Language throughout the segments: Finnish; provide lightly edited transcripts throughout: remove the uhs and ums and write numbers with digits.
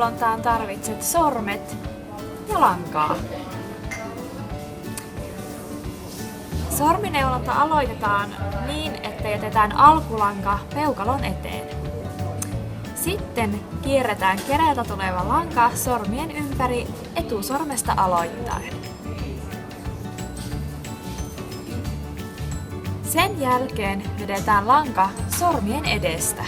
sormineulontaan tarvitset sormet ja lankaa. Sormineulonta aloitetaan niin, että jätetään alkulanka peukalon eteen. Sitten kierretään keräältä tuleva lanka sormien ympäri etusormesta aloittaen. Sen jälkeen vedetään lanka sormien edestä.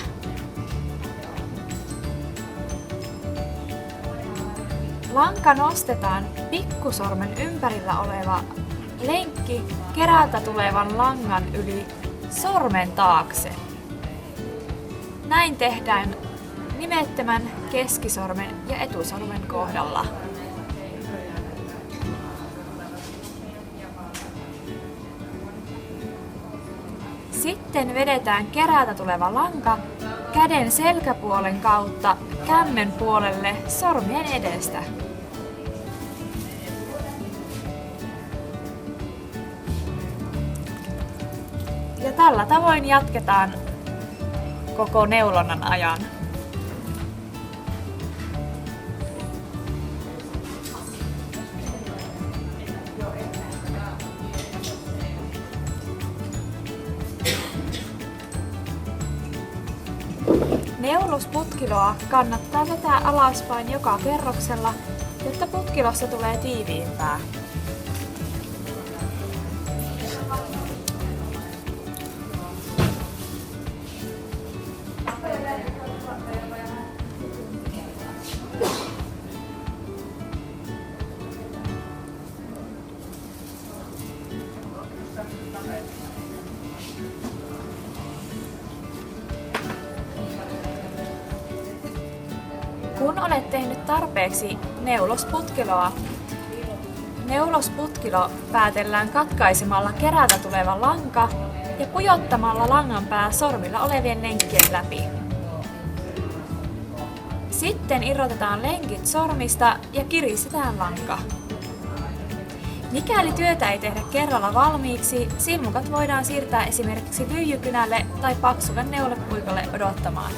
Lanka nostetaan pikkusormen ympärillä oleva lenkki keräältä tulevan langan yli sormen taakse. Näin tehdään nimettömän keskisormen ja etusormen kohdalla. Sitten vedetään keräältä tuleva lanka käden selkäpuolen kautta kämmen puolelle sormien edestä. Ja tällä tavoin jatketaan koko neulonnan ajan. Neulusputkiloa kannattaa vetää alaspäin joka kerroksella, jotta putkilosta tulee tiiviimpää. Kun olet tehnyt tarpeeksi neulosputkilo päätellään katkaisemalla keräältä tuleva lanka ja pujottamalla langan pää sormilla olevien lenkkien läpi. Sitten irrotetaan lenkit sormista ja kiristetään lanka. Mikäli työtä ei tehdä kerralla valmiiksi, silmukat voidaan siirtää esimerkiksi lyijykynälle tai paksulle neulepuikolle odottamaan.